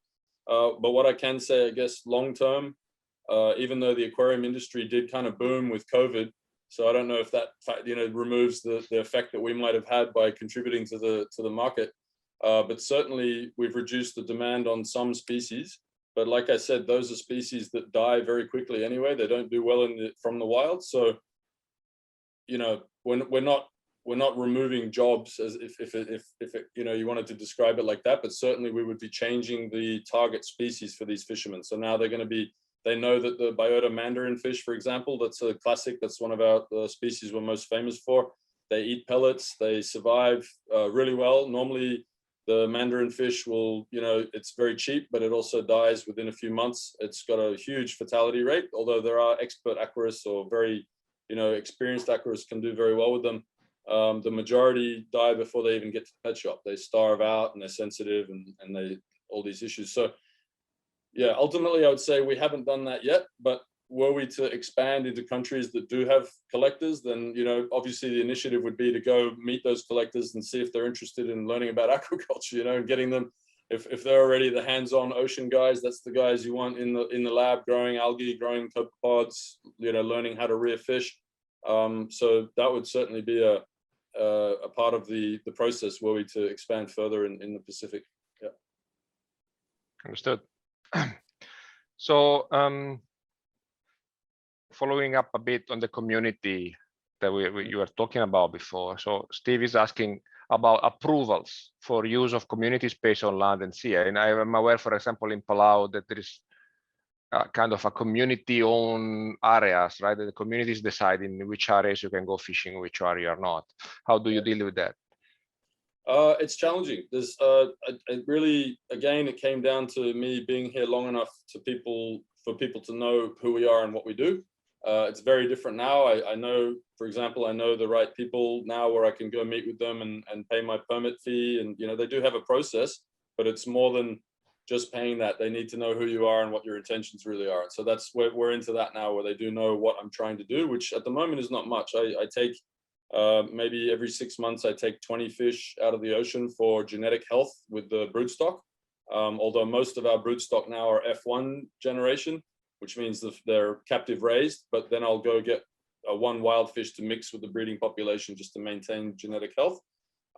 But what I can say, I guess, long term, even though the aquarium industry did kind of boom with COVID. So I don't know if that removes the effect that we might have had by contributing to the market, but certainly we've reduced the demand on some species. But like I said, those are species that die very quickly anyway. They don't do well from the wild. So we're not removing jobs as if you wanted to describe it like that. But certainly we would be changing the target species for these fishermen. So now they're going to be. They know that the Biota mandarin fish, for example, that's a classic. That's one of the species we're most famous for. They eat pellets. They survive really well. Normally, the mandarin fish will, it's very cheap, but it also dies within a few months. It's got a huge fatality rate, although there are expert aquarists or very, experienced aquarists can do very well with them. The majority die before they even get to the pet shop. They starve out and they're sensitive and they all these issues. So yeah, ultimately, I would say we haven't done that yet, but were we to expand into countries that do have collectors, then, you know, obviously the initiative would be to go meet those collectors and see if they're interested in learning about aquaculture, you know, and getting them, if they're already the hands-on ocean guys, that's the guys you want in the lab, growing algae, growing copepods, you know, learning how to rear fish. So that would certainly be a part of the process were we to expand further in the Pacific. Yeah. Understood. So following up a bit on the community that you were talking about before. So Steve is asking about approvals for use of community space on land and sea. And I am aware, for example, in Palau, that there is kind of a community-owned areas, right? That the communities decide in which areas you can go fishing, which area are not. How do you deal with that? It's challenging. There's it really, again, it came down to me being here long enough for people to know who we are and what we do. It's very different now. I know, for example, I know the right people now where I can go meet with them and pay my permit fee. And, you know, they do have a process, but it's more than just paying that. They need to know who you are and what your intentions really are. So that's where we're into that now, where they do know what I'm trying to do, which at the moment is not much. I take maybe every 6 months, I take 20 fish out of the ocean for genetic health with the broodstock. Although most of our broodstock now are F1 generation, which means they're captive raised, but then I'll go get one wild fish to mix with the breeding population just to maintain genetic health.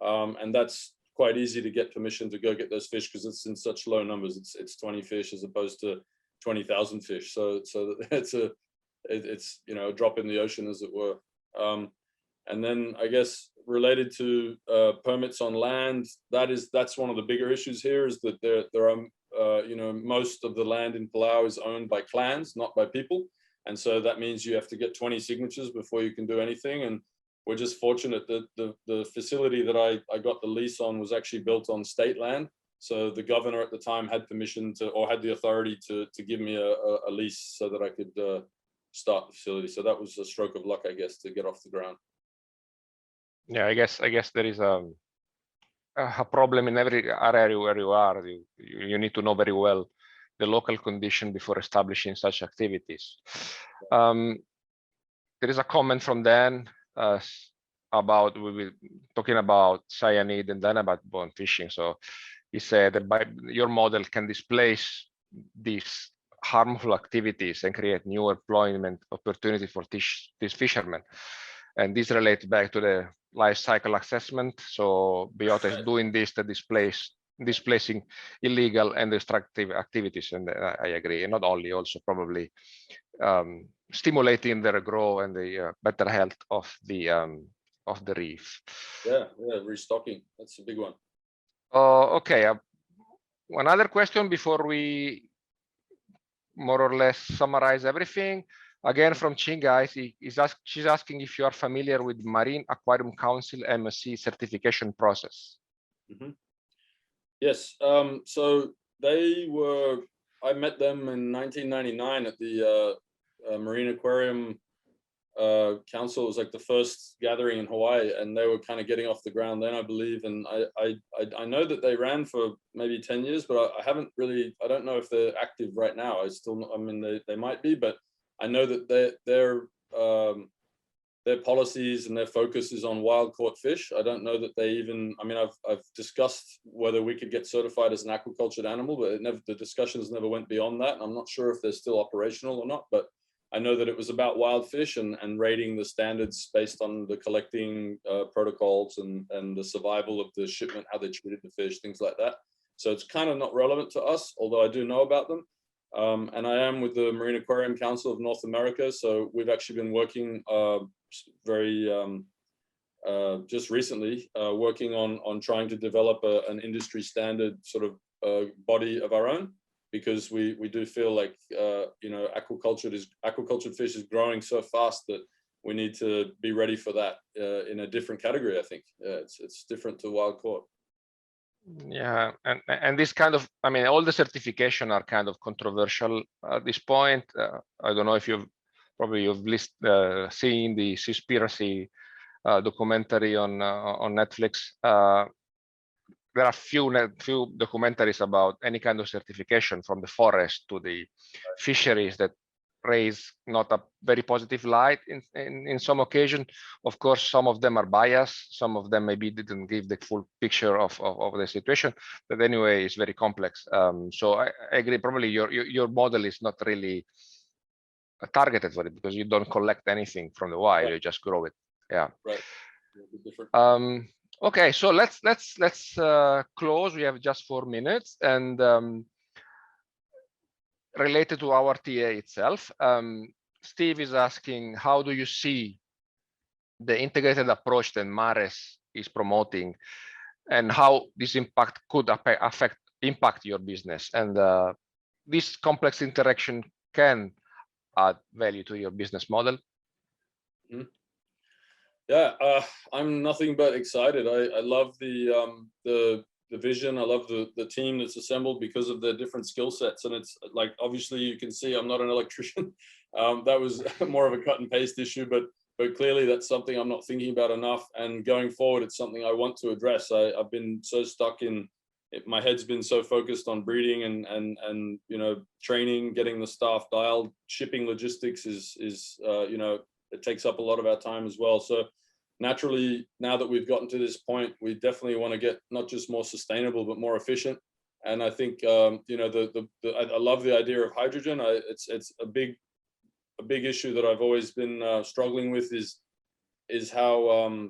And that's quite easy to get permission to go get those fish because it's in such low numbers. It's 20 fish as opposed to 20,000 fish. So it's you know, a drop in the ocean, as it were. And then I guess related to permits on land, that's one of the bigger issues here, is that there are you know, most of the land in Palau is owned by clans, not by people. And so that means you have to get 20 signatures before you can do anything. And we're just fortunate that the facility that I got the lease on was actually built on state land. So the governor at the time had permission to, or had the authority to give me a lease so that I could start the facility. So that was a stroke of luck, I guess, to get off the ground. Yeah, I guess there is a problem in every area where you are. You need to know very well the local condition before establishing such activities. There is a comment from Dan about, we were talking about cyanide and then about bone fishing. So he said that your model can displace these harmful activities and create new employment opportunity for these fishermen. And this relates back to the life cycle assessment. So Biota is doing this to displacing illegal and destructive activities, and I agree. And not only, also probably stimulating their growth and the better health of the reef. Yeah, restocking. That's a big one. Okay. One other question before we more or less summarize everything. Again, from Chinga, she's asking if you are familiar with Marine Aquarium Council MSC certification process. Mm-hmm. Yes. So I met them in 1999 at the Marine Aquarium Council. It was like the first gathering in Hawaii, and they were kind of getting off the ground then, I believe. And I know that they ran for maybe 10 years, but I don't know if they're active right now. I mean, they might be, but I know that their policies and their focus is on wild caught fish. I don't know that they even, I mean, I've discussed whether we could get certified as an aquacultured animal, but the discussions never went beyond that. I'm not sure if they're still operational or not, but I know that it was about wild fish and rating the standards based on the collecting protocols and the survival of the shipment, how they treated the fish, things like that. So it's kind of not relevant to us, although I do know about them. And I am with the Marine Aquarium Council of North America. So we've actually been working just recently, working on trying to develop an industry standard sort of body of our own, because we do feel like, you know, aquacultured fish is growing so fast that we need to be ready for that in a different category, I think. It's different to wild caught. Yeah, and this kind of, I mean, all the certification are kind of controversial at this point. I don't know if you've seen the Seaspiracy documentary on Netflix. There are few documentaries about any kind of certification, from the forest to the fisheries, that raise not a very positive light in some occasion. Of course, some of them are biased, some of them maybe didn't give the full picture of the situation, but anyway, it's very complex. So I agree, probably your model is not really targeted for it, because you don't collect anything from the wild, you just grow it. Yeah. Right. Different. Okay, so let's close. We have just 4 minutes, and related to our TA itself, Steve is asking, how do you see the integrated approach that Mares is promoting, and how this impact could impact your business? And this complex interaction can add value to your business model. Yeah, I'm nothing but excited. I love the vision. I love the team that's assembled because of their different skill sets. And it's like, obviously you can see I'm not an electrician. That was more of a cut and paste issue, but clearly that's something I'm not thinking about enough. And going forward, it's something I want to address. I've been so stuck in it, my head's been so focused on breeding and you know, training, getting the staff dialed. Shipping logistics is you know, it takes up a lot of our time as well. So naturally, now that we've gotten to this point, we definitely want to get not just more sustainable, but more efficient. And I think, you know, I love the idea of hydrogen. It's a big issue that I've always been struggling with is how,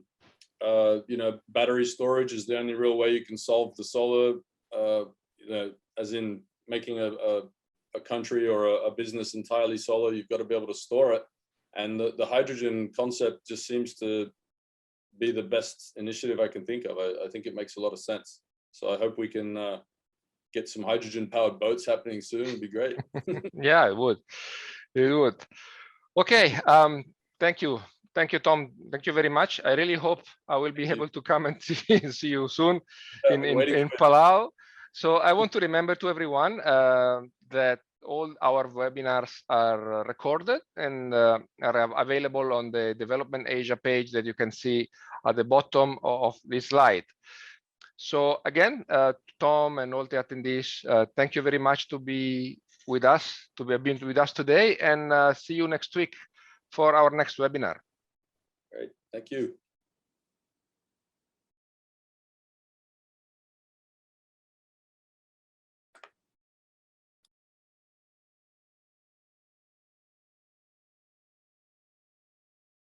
you know, battery storage is the only real way you can solve the solar, you know, as in making a country or a business entirely solar. You've got to be able to store it. And the hydrogen concept just seems to be the best initiative I can think of. I think it makes a lot of sense. So I hope we can get some hydrogen powered boats happening soon. It'd be great. Yeah, it would. It would. Okay. Thank you. Thank you, Tom. Thank you very much. I really hope I will be able to come and see you soon in Palau. So I want to remember to everyone that all our webinars are recorded and are available on the Development Asia page that you can see at the bottom of this slide. So again, Tom and all the attendees, thank you very much to be with us, to have been with us today, and see you next week for our next webinar. Great, thank you.